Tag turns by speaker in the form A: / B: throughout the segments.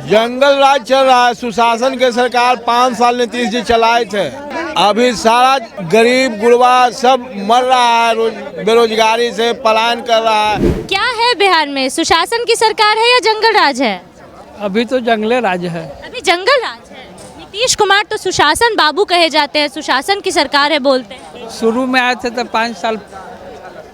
A: जंगल राज चल रहा है। सुशासन के सरकार 5 साल नीतीश जी चलाए थे। अभी सारा गरीब गुरबा सब मर रहा है, बेरोजगारी से पलायन कर रहा है।
B: क्या है बिहार में, सुशासन की सरकार है या जंगल राज है?
C: अभी तो जंगले राज है।
B: अभी जंगल राज है। नीतीश कुमार तो सुशासन बाबू कहे जाते हैं, सुशासन की सरकार है बोलते हैं।
C: शुरू में आए थे तो 5 साल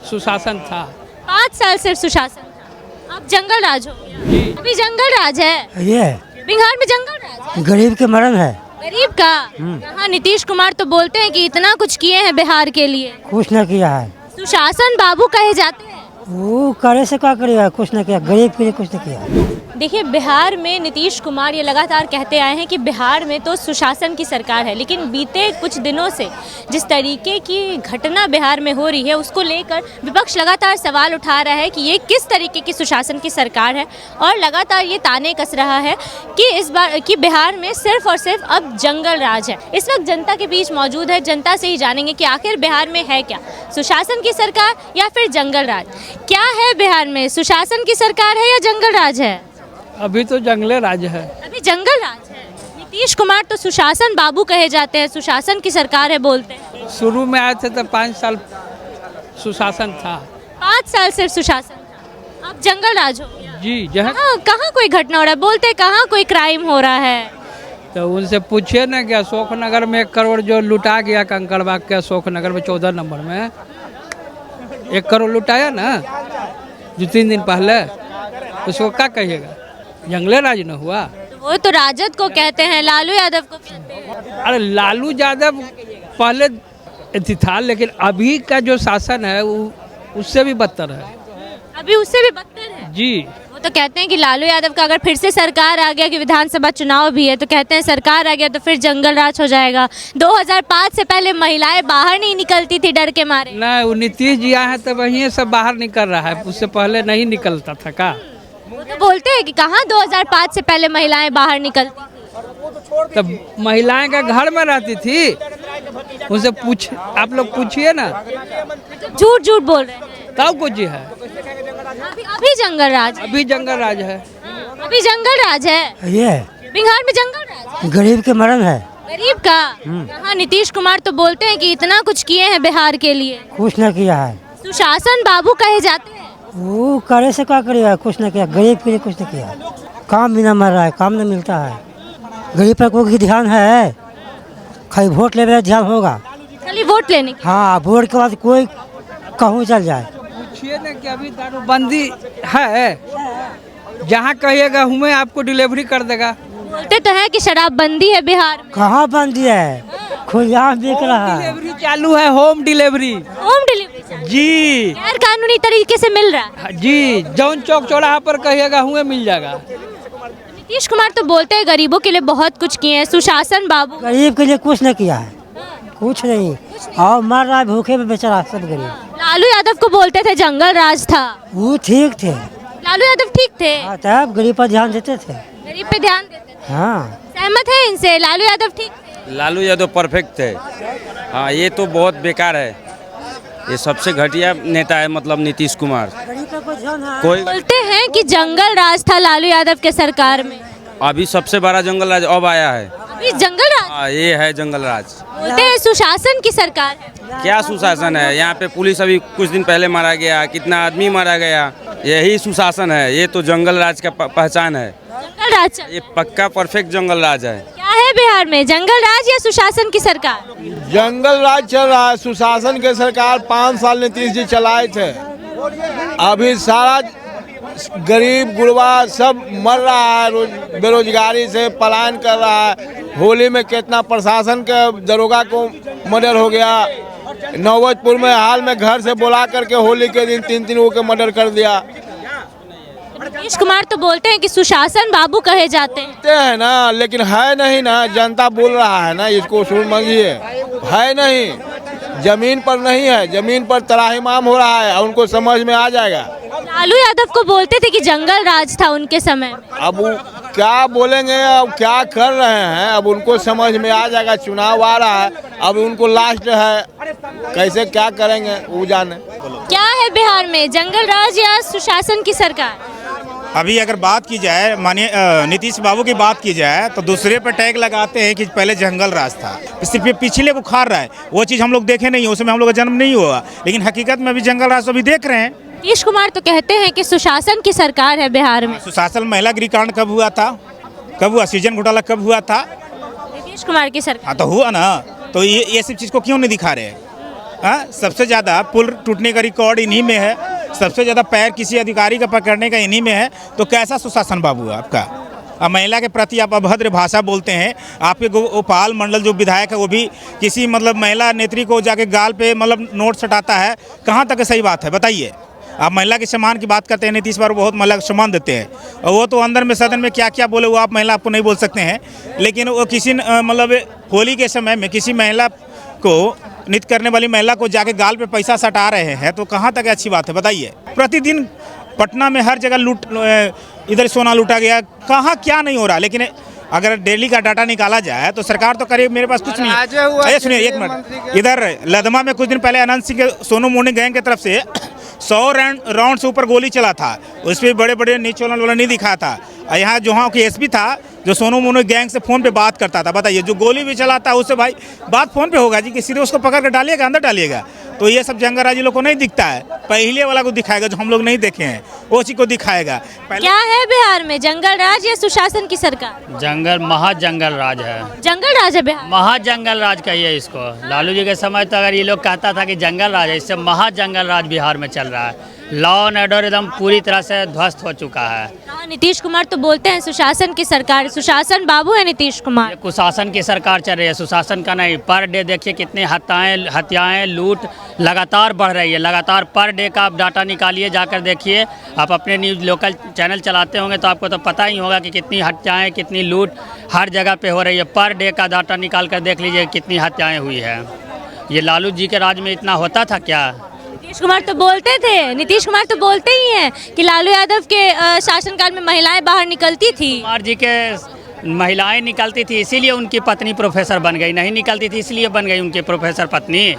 C: सुशासन था।
B: 5 साल सिर्फ सुशासन था, अब जंगल राज हो गया। अभी जंगल राज है।
D: ये
B: बिहार में जंगल राज है।
D: गरीब के मरण है।
B: गरीब का यहाँ नीतीश कुमार तो बोलते हैं कि इतना कुछ किए हैं बिहार के लिए।
D: कुछ न किया है।
B: सुशासन बाबू कहे जाते हैं।
D: वो करे से क्या करेगा, कुछ न किया। गरीब के लिए कुछ न किया।
B: देखिए, बिहार में नीतीश कुमार ये लगातार कहते आए हैं कि बिहार में तो सुशासन की सरकार है, लेकिन बीते कुछ दिनों से जिस तरीके की घटना बिहार में हो रही है उसको लेकर विपक्ष लगातार सवाल उठा रहा है कि ये किस तरीके की सुशासन की सरकार है, और लगातार ये ताने कस रहा है कि इस बार कि बिहार में सिर्फ और सिर्फ अब जंगल राज है। इस वक्त जनता के बीच मौजूद है, जनता से ही जानेंगे कि आखिर बिहार में है क्या, सुशासन की सरकार या फिर जंगल राज। क्या है बिहार में, सुशासन की सरकार है या जंगल राज है?
C: अभी तो जंगले राज है।
B: अभी जंगल राज है। नीतीश कुमार तो सुशासन बाबू कहे जाते हैं, सुशासन की सरकार है बोलते हैं।
C: शुरू में आए थे तो 5 साल सुशासन था।
B: 5 साल सिर्फ सुशासन था, अब जंगल राज हो गया।
C: जी जहाँ
B: कहाँ कोई घटना हो रहा है, बोलते हैं कहाँ कोई क्राइम हो रहा है।
C: तो उनसे पूछिए ना कि अशोक नगर में 1 करोड़ जो लुटा गया कंकड़बाग के अशोक नगर में 14 नंबर में 1 करोड़ लुटाया ना जो 3 दिन पहले, उसको क्या कहिएगा, जंगले राज न हुआ?
B: तो वो तो राजद को कहते हैं, लालू यादव को कहते हैं।
C: अरे लालू यादव पहले अथी था, लेकिन अभी का जो शासन है वो उससे भी बदतर है।
B: अभी उससे भी बदतर है
C: जी।
B: वो तो कहते हैं कि लालू यादव का अगर फिर से सरकार आ गया, कि विधानसभा चुनाव भी है, तो कहते हैं सरकार आ गया तो फिर जंगल राज हो जाएगा। 2005 से पहले महिलाएं बाहर नहीं निकलती थी डर के मारे।
C: नहीं, वो नीतीश जी आए हैं तो वहीं सब बाहर निकल रहा है, उससे पहले नहीं निकलता था का।
B: वो तो बोलते हैं कि कहाँ 2005 से पहले महिलाएं बाहर निकलती थी।
C: तब महिलाएं का घर में रहती थी, उनसे पूछ, आप लोग पूछिए ना।
B: झूठ झूठ बोल रहे हैं।
C: तब कुछ है।
B: अभी जंगल राज है।
C: अभी जंगल राज है।
B: अभी जंगल राज है।
D: ये
B: बिहार में जंगल राज है।
D: गरीब के मरण है।
B: गरीब का यहाँ नीतीश कुमार तो बोलते हैं कि इतना कुछ किए हैं बिहार के लिए।
D: कुछ न किया है।
B: सुशासन बाबू कहे जाते हैं।
D: वो करे से क्या करेगा, कुछ न किया। गरीब के लिए कुछ न किया। काम भी न मर रहा है, काम न मिलता है। गरीब पर कोई ध्यान है? खाली वोट लेने में ध्यान होगा।
B: खाली वोट लेने की।
D: हाँ, वोट के बाद कोई कहूँ चल जाए।
C: पूछिए ना कि अभी दारूबंदी है, जहाँ कहिएगा हमें आपको डिलीवरी कर देगा।
B: बोलते तो है कि शराबबंदी है बिहार में।
D: कहाँ बंदी है? खुलेआम बिक रहा है।
C: डिलीवरी चालू है, होम डिलीवरी।
B: होम डिलीवरी चालू है।
C: जी
B: गैर कानूनी तरीके से मिल रहा है।
C: जी, जौन चौक चौराहा पर कहिएगा हुए मिल जाएगा।
B: नीतीश कुमार तो बोलते हैं गरीबों के लिए बहुत कुछ किए हैं, सुशासन बाबू।
D: गरीब के लिए कुछ न किया है, कुछ नहीं। और मर रहा है भूखे में बेचारा सब गरीब।
B: लालू यादव को बोलते थे जंगल राज था।
D: वो ठीक थे।
B: लालू यादव ठीक थे,
D: हाँ, तब गरीब पर ध्यान देते थे।
B: गरीब पे ध्यान देते थे।
D: हाँ,
B: सहमत है इनसे, लालू यादव ठीक थे।
E: लालू यादव परफेक्ट थे। हाँ, ये तो बहुत बेकार है, ये सबसे घटिया नेता है, मतलब नीतीश कुमार।
D: गरीब पर कोई ध्यान है?
E: कोई
B: बोलते हैं कि जंगल राज था लालू यादव के सरकार में।
E: अभी सबसे बड़ा जंगल राज अब आया है।
B: अभी जंगल राज
E: हाँ, ये है जंगल राज।
B: बोलते हैं सुशासन की सरकार है।
E: क्या सुशासन है यहाँ पे? पुलिस अभी कुछ दिन पहले मारा गया, कितना आदमी मारा गया, यही सुशासन है। ये तो जंगल राज का पहचान है।
B: जंगल राज चल-
E: ये पक्का परफेक्ट जंगल राज है।
B: क्या है बिहार में, जंगल राज या सुशासन की सरकार?
A: जंगल राज चल रहा है। सुशासन के सरकार 5 साल नीतीश जी चलाए थे। अभी सारा गरीब गुरबा सब मर रहा है, बेरोजगारी से पलायन कर रहा है। होली में कितना प्रशासन के दरोगा को मर्डर हो गया। नौबतपुर में हाल में घर से बुला करके होली के दिन 3 लोगों के मर्डर कर दिया।
B: नीतीश कुमार तो बोलते हैं कि सुशासन बाबू कहे जाते हैं।
A: कहते हैं ना, लेकिन है नहीं ना। जनता बोल रहा है ना, इसको समझिए। है नहीं, जमीन पर नहीं है, जमीन पर तराहिमाम हो रहा है। उनको समझ में आ जाएगा।
B: लालू यादव को बोलते थे कि जंगल राज था उनके समय में।
A: अब वो क्या बोलेंगे, अब क्या कर रहे हैं, अब उनको समझ में आ जाएगा। चुनाव आ रहा है, अब उनको लास्ट है, कैसे क्या करेंगे वो जाने।
B: क्या है बिहार में, जंगल राज या सुशासन की सरकार?
F: अभी अगर बात की जाए, मानिए नीतीश बाबू की बात की जाए, तो दूसरे पर टैग लगाते हैं कि पहले जंगल राज था, सिर्फ ये पिछले को खार रहा है। वो चीज़ हम लोग देखे नहीं, उसमें हम लोग का जन्म नहीं हुआ, लेकिन हकीकत में अभी जंगल राज तो अभी देख रहे हैं।
B: नीतीश कुमार तो कहते हैं कि सुशासन की सरकार है बिहार में।
F: सुशासन महिला गृहकांड कब हुआ था, कब हुआ? सृजन घोटाला कब हुआ था?
B: नीतीश कुमार की सरकार।
F: हाँ तो हुआ ना, तो ये सब चीज़ को क्यों नहीं दिखा रहे? हाँ, सबसे ज़्यादा पुल टूटने का रिकॉर्ड इन्हीं में है, सबसे ज़्यादा पैर किसी अधिकारी का पकड़ने का इन्हीं में है, तो कैसा सुशासन बाबू है आपका? अब महिला के प्रति आप अभद्र भाषा बोलते हैं। आपके गोपाल मंडल जो विधायक है वो भी किसी मतलब महिला नेत्री को जाके गाल पे मतलब नोट सटाता है, कहाँ तक सही बात है बताइए? आप महिला के सम्मान की बात करते हैं, नीतीश बाबू बहुत महिला का सम्मान देते हैं, और वो तो अंदर में सदन में क्या क्या बोले वो आप महिला आपको नहीं बोल सकते हैं, लेकिन वो किसी मतलब होली के समय में किसी महिला को नृत्य करने वाली महिला को जाके गाल पे पैसा सटा रहे हैं, तो कहाँ तक अच्छी बात है बताइए? प्रतिदिन पटना में हर जगह लूट, इधर सोना लूटा गया, कहाँ क्या नहीं हो रहा। लेकिन अगर दिल्ली का डाटा निकाला जाए तो सरकार तो करीब, मेरे पास कुछ नहीं है। सुनिए एक मिनट, इधर लदमा में कुछ दिन पहले अनंत सिंह के सोनू मोनी गैंग की तरफ से 100 राउंड से ऊपर गोली चला था, उस पर बड़े बड़े नीचे वाला नहीं दिखा था। यहाँ जो की एसपी था जो सोनू मोनी गैंग से फ़ोन पे बात करता था, बताइए जो गोली भी चलाता है उससे भाई बात फ़ोन पे होगा जी, कि सीधे उसको पकड़ कर डालिएगा, अंदर डालिएगा। तो ये सब जंगलराजी लोग को नहीं दिखता है, पहले वाला को दिखाएगा जो हम लोग नहीं देखे हैं, वो चीज़ को दिखाएगा।
B: क्या है बिहार में, जंगल राज या सुशासन की सरकार?
G: जंगल, महाजंगल राज है।
B: जंगल राज है बिहार,
G: महाजंगल राज कहिए इसको। लालू जी के समय तो अगर ये लोग कहता था कि जंगल राज है, इससे महाजंगल राज बिहार में चल रहा है। लॉ एंड ऑर्डर एकदम पूरी तरह से ध्वस्त हो चुका है।
B: नीतीश कुमार तो बोलते हैं सुशासन की सरकार, सुशासन बाबू है नीतीश कुमार।
G: ये कुशासन की सरकार चल रही है, सुशासन का नहीं। पर डे देखिए कितनी हत्याएं लूट लगातार बढ़ रही है, लगातार पर डे का आप डाटा निकालिए, जाकर देखिए। आप अपने न्यूज़ लोकल चैनल चलाते होंगे तो आपको तो पता ही होगा कि कितनी हत्याएं, कितनी लूट हर जगह पे हो रही है। पर डे का डाटा निकाल कर देख लीजिए कितनी हत्याएँ हुई है। ये लालू जी के राज में इतना होता था क्या?
B: नीतीश कुमार तो बोलते थे, नीतीश कुमार तो बोलते ही हैं कि लालू यादव के शासनकाल में महिलाएं बाहर निकलती थी।
G: कुमार जी के महिलाएं निकलती थी इसीलिए उनकी पत्नी प्रोफेसर बन गई, नहीं निकलती थी इसलिए बन गई उनकी प्रोफेसर पत्नी।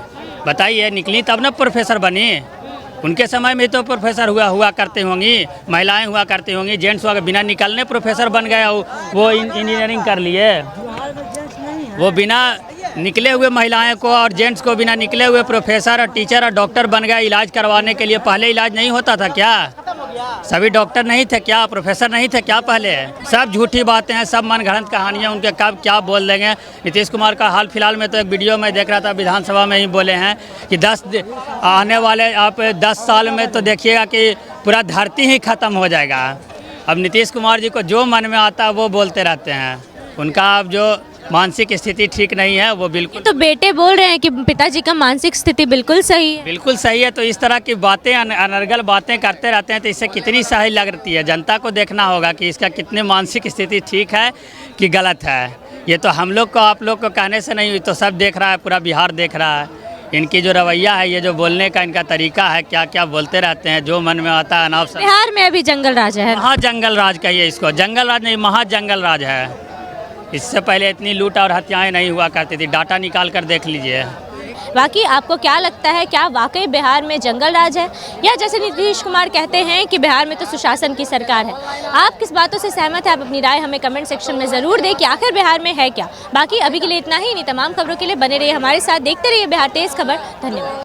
G: बताइए, निकली तब ना प्रोफेसर बनी। उनके समय में तो प्रोफेसर हुआ करते होंगी, महिलाएं हुआ करती होंगी, जेंट्स हुआ बिना निकलने प्रोफेसर बन गया। वो इंजीनियरिंग कर लिए, वो बिना निकले हुए महिलाएं को और जेंट्स को बिना निकले हुए प्रोफेसर और टीचर और डॉक्टर बन गया इलाज करवाने के लिए। पहले इलाज नहीं होता था क्या? सभी डॉक्टर नहीं थे क्या? प्रोफेसर नहीं थे क्या पहले? सब झूठी बातें हैं, सब मनगढ़ंत कहानियां, उनके कब क्या बोल देंगे। नीतीश कुमार का हाल फिलहाल में तो एक वीडियो में देख रहा था, विधानसभा में ही बोले हैं कि आने वाले आप 10 साल में तो देखिएगा कि पूरा धरती ही ख़त्म हो जाएगा। अब नीतीश कुमार जी को जो मन में आता है वो बोलते रहते हैं। उनका अब जो मानसिक स्थिति ठीक नहीं है, वो बिल्कुल।
B: तो बेटे बोल रहे हैं कि पिताजी का मानसिक स्थिति बिल्कुल सही है।
G: बिल्कुल सही है, तो इस तरह की बातें अनर्गल बातें करते रहते हैं तो इससे कितनी सही लगती है। जनता को देखना होगा कि इसका कितने मानसिक स्थिति ठीक है कि गलत है। ये तो हम लोग को, आप लोग को कहने से नहीं, तो सब देख रहा है, पूरा बिहार देख रहा है। इनकी जो रवैया है, ये जो बोलने का इनका तरीका है, क्या क्या बोलते रहते हैं, जो मन में आता है अनाप।
B: बिहार में अभी जंगल राज है,
G: महाजंगल राज कहिए इसको, जंगल राज नहीं महाजंगल राज है। इससे पहले इतनी लूट और हत्याएं नहीं हुआ करती थी, डाटा निकाल कर देख लीजिए।
B: बाकी आपको क्या लगता है, क्या वाकई बिहार में जंगल राज है, या जैसे नीतीश कुमार कहते हैं कि बिहार में तो सुशासन की सरकार है? आप किस बातों से सहमत हैं? आप अपनी राय हमें कमेंट सेक्शन में ज़रूर दें कि आखिर बिहार में है क्या। बाकी अभी के लिए इतना ही, नहीं तमाम खबरों के लिए बने रहिए हमारे साथ, देखते रहिए बिहार तेज़ खबर। धन्यवाद।